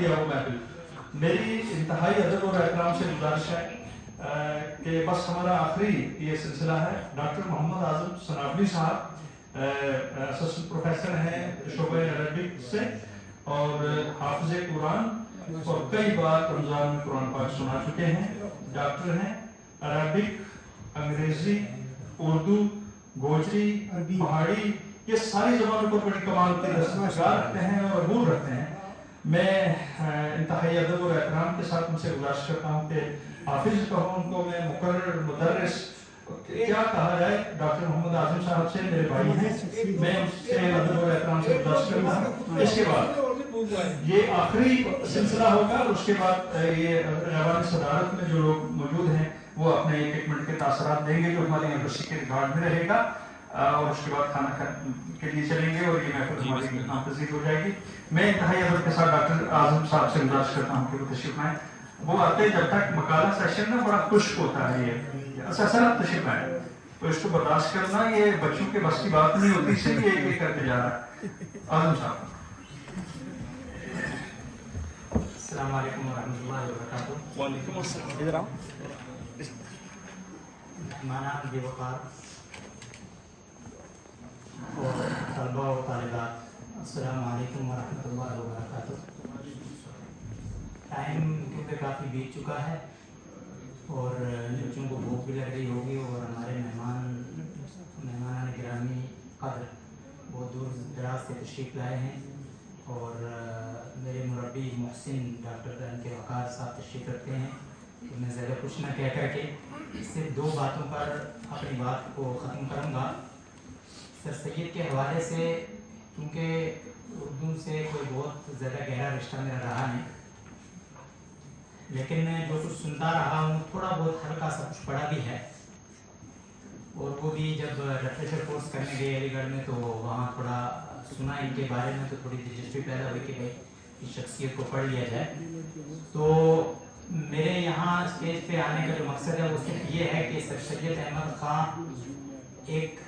मेरी इंतहाई अदब और एहतराम से गुजारिश है कि बस हमारा आखिरी ये सिलसिला है। डॉक्टर मोहम्मद आजम सनावली साहब असिस्टेंट प्रोफेसर हैं शोबे अरबिक से और हाफिज कुरान और कई बार रमज़ान में कुरान पाक सुना चुके हैं। डॉक्टर हैं, अरबिक, अंग्रेजी, उर्दू, गोजरी, पहाड़ी, ये सारी ज़बानों पर बड़ी कमाल के दस्तकार रखते हैं और अबूर रखते हैं। मैं इंतहाई अदब और एहतराम के साथ उनसे गुजारिश करता हूँ कि हाफिज कहूँ उनको, मैं मुकर्रर मुदर्रिस क्या कहा जाए, डॉक्टर मोहम्मद आजम साहब से मेरे भाई हैं, मैं उनसे अदब और एहतराम से गुजारिश करता हूँ। इसके बाद ये आखिरी सिलसिला होगा और उसके बाद ये रवानी सदारत में जो लोग मौजूद हैं वो अपने एक मिनट के तासरात देंगे जो हमारे यूनिवर्सिटी के रिकॉर्ड में रहेगा और उसके बाद खाना के लिए चलेंगे और ये महफिल हमारी नामपजीर हो जाएगी। मैं इंतहाई अदब के साथ डॉक्टर आजम साहब से गुजारिश करता हूँ कि वो तशरीफ आए। वो आते जब तक मकाला सेशन ना बड़ा खुश्क होता है, ये सर तशरीफ आए तो इसको बर्दाश्त करना, ये बच्चों के बस की बात नहीं होती, इसलिए ये करके जा रहा है। आजम साहब। अस्सलाम वालेकुम वरहमतुल्लाहि वबरकातुहू। वालेकुम अस्सलाम। इधर आओ। माना बेवकार और तलबा व तालिबात, अस्सलाम वालेकुम वरहमतुल्लाहि वबरकातुहू। टाइम क्योंकि काफ़ी बीत चुका है और बच्चों को भूख भी लग रही होगी और हमारे मेहमान गिरामी कदर बहुत दूर दराज से तशरीफ़ लाए हैं और मेरे मुरब्बी मोहसिन डॉक्टर के वकार साहब तशरीफ़ रखते हैं। तो मैं ज़्यादा कुछ न कह करके सिर्फ दो बातों पर अपनी बात को ख़त्म करूँगा। सर सैयद के हवाले से, क्योंकि उर्दू से कोई बहुत ज़्यादा गहरा रिश्ता मेरा रहा नहीं, लेकिन मैं जो कुछ सुनता रहा हूँ थोड़ा बहुत हल्का सा कुछ पढ़ा भी है और वो भी जब रेफ्रेशर कोर्स करने गए अलीगढ़ में तो वहाँ थोड़ा सुना इनके बारे में, तो थोड़ी दिलचस्पी पैदा हुई कि भाई इस शख्सियत को पढ़ लिया जाए। तो मेरे यहाँ स्टेज पे आने का जो मकसद है वो सिर्फ ये है कि सर सैयद अहमद खां एक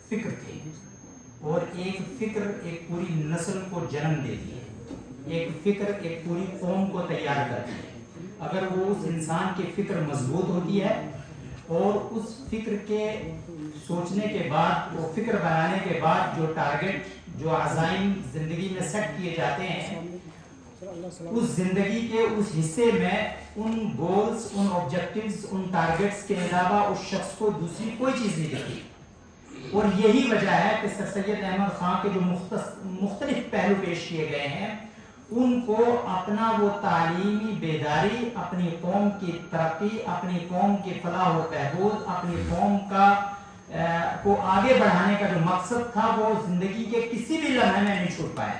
फ़िक्र थी और एक फ़िक्र एक पूरी नस्ल को जन्म देती है, एक फ़िक्र एक पूरी कौम को तैयार करती है। अगर वो उस इंसान की फ़िक्र मजबूत होती है और उस फ़िक्र के सोचने के बाद, वो फ़िक्र बनाने के बाद जो टारगेट, जो अज़ाइम ज़िंदगी में सेट किए जाते हैं, उस ज़िंदगी के उस हिस्से में उन गोल्स, उन ऑब्जेक्टिव्स, उन टारगेट्स के अलावा उस शख्स को दूसरी कोई चीज़ नहीं दिखती। और यही वजह है कि सर सैयद अहमद खां के जो मुख्तलिफ पहलू पेश किए गए हैं, उनको अपना वो तालीमी बेदारी, अपनी कौम की तरक्की, अपनी कौम की फलाह व बहबूद, अपनी कौम का को आगे बढ़ाने का जो मकसद था वो जिंदगी के किसी भी लम्हे में नहीं छूट पाया।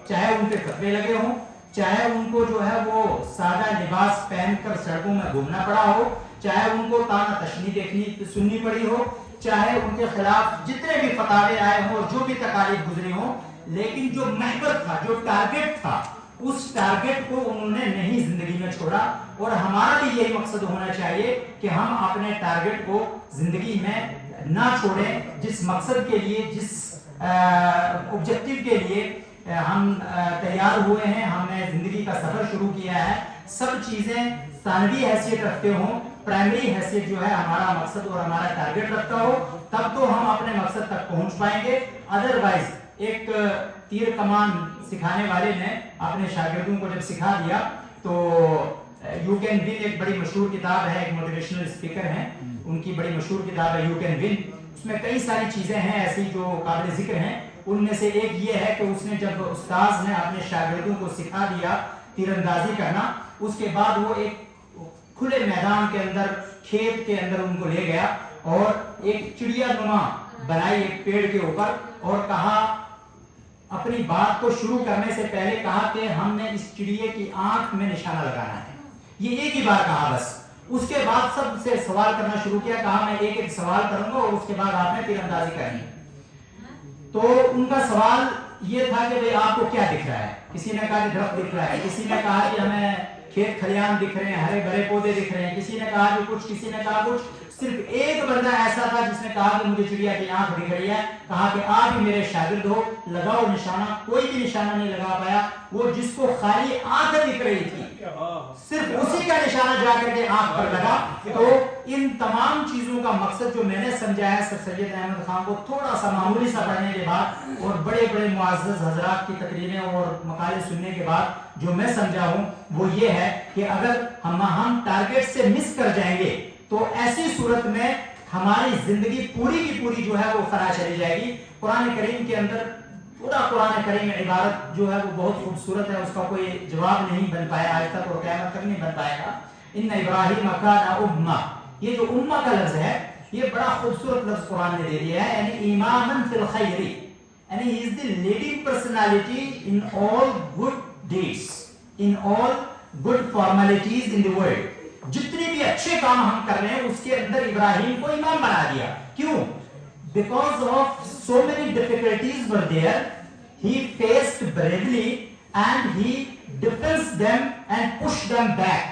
चाहे उन पे फतवे लगे हों, चाहे उनको जो है वो सादा लिबास पहनकर सड़कों में घूमना पड़ा हो, चाहे उनको ताना तशनी सुननी पड़ी हो, चाहे उनके खिलाफ जितने भी फतावे आए हों और जो भी तकालीफ गुजरी हो, लेकिन जो महबत था, जो टारगेट था, उस टारगेट को उन्होंने नहीं जिंदगी में छोड़ा। और हमारा भी यही मकसद होना चाहिए कि हम अपने टारगेट को जिंदगी में ना छोड़ें। जिस मकसद के लिए, जिस ऑब्जेक्टिव के लिए हम तैयार हुए हैं, हमने जिंदगी का सफर शुरू किया है, सब चीजें सानवी हैसियत रखते हों, प्राइमरी हैसियत जो है हमारा मकसद और हमारा टारगेट रखता हो, तब तो हम अपने मकसद तक पहुंच पाएंगे। अदरवाइज एक तीर कमान सिखाने वाले ने अपने शागिर्दों को जब सिखा दिया तो यू कैन विन, एक बड़ी मशहूर किताब है, एक मोटिवेशनल स्पीकर हैं, उनकी बड़ी मशहूर किताब है यू कैन विन। उसमें कई सारी चीजें हैं ऐसी जो काबिल जिक्र हैं। उनमें से एक ये है कि उसने जब उस्ताद ने अपने शागिर्दों को सिखा दिया तीरंदाजी करना, उसके बाद वो एक खुले मैदान के अंदर, खेत के अंदर उनको ले गया और एक चिड़िया नुमा बनाई एक पेड़ के ऊपर और कहा, अपनी बात को शुरू करने से पहले कहा कि हमने इस चिड़िए की आंख में निशाना लगाना है। ये एक ही बार कहा बस। उसके बाद सबसे सवाल करना शुरू किया, कहा मैं एक एक सवाल करूंगा और उसके बाद आपने तीरंदाजी करनी है। तो उनका सवाल ये था कि भाई आपको क्या दिख रहा है? किसी ने कहा कि दरख्त दिख रहा है, किसी ने कहा कि हमें کھیت کھلیان دکھ رہے ہیں, ہرے بھرے پودے دکھ رہے ہیں, کسی نے کہا جو کچھ, کسی نے کہا کچھ. صرف ایک بندہ ایسا تھا جس نے کہا کہ مجھے چڑیا کی آنکھ دکھ رہی ہے. کہا کہ آپ ہی میرے شاگرد ہو, لگاؤ نشانہ. کوئی بھی نشانہ نہیں لگا پایا. وہ جس کو خالی آنکھ دکھ رہی تھی, صرف اسی کا نشانہ جا کر کے آنکھ پر لگا. تو ان تمام چیزوں کا مقصد جو میں نے سمجھا ہے سر سید احمد خان کو تھوڑا سا معمولی سا پڑھنے کے بعد اور بڑے بڑے معزز حضرات کی تقریریں اور مقالے سننے کے بعد جو میں سمجھا ہوں وہ یہ ہے کہ اگر ہم ٹارگیٹ سے مس کر جائیں گے تو ایسی صورت میں ہماری زندگی پوری کی پوری جو ہے وہ فرا چلی جائے گی. قرآن کریم کے اندر پورا قرآن کریم عبارت جو ہے وہ بہت خوبصورت ہے, اس کا کوئی جواب نہیں بن پایا آج تک اور قیامت تک نہیں بن پائے گا. ان ابراہیم کان امہ, یہ جو امہ کا لفظ ہے یہ بڑا خوبصورت لفظ قرآن نے دے دیا ہے. یعنی امامن فی الخیر, یعنی he is the leading personality in all good deeds, in all good formalities in the world. جتنے بھی اچھے کام ہم کر رہے ہیں اس کے اندر ابراہیم کو امام بنا دیا. کیوں؟ Because of so many difficulties were there, he faced bravely and he defends them and pushed them back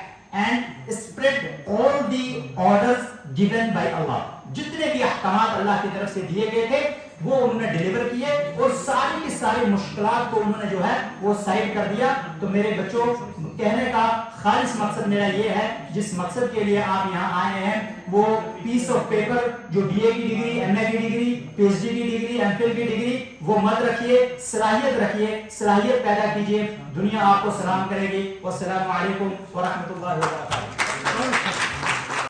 and spread all the orders given by Allah. جتنے بھی احکامات اللہ کی طرف سے دیے گئے تھے وہ انہوں نے ڈیلیور کیے اور ساری کی ساری مشکلات کو انہوں نے جو ہے وہ سائڈ کر دیا. تو میرے بچوں, کہنے کا خالص مقصد میرا یہ ہے, جس مقصد کے لیے آپ یہاں آئے ہیں وہ پیس آف پیپر جو بی اے کی ڈگری, ایم اے کی ڈگری, پی ایچ ڈی کی ڈگری, ایم فل کی ڈگری, وہ مت رکھیے, صلاحیت رکھیے, صلاحیت پیدا کیجیے. دنیا آپ کو سلام کرے گی. والسلام علیکم ورحمۃ اللہ وبرکاتہ.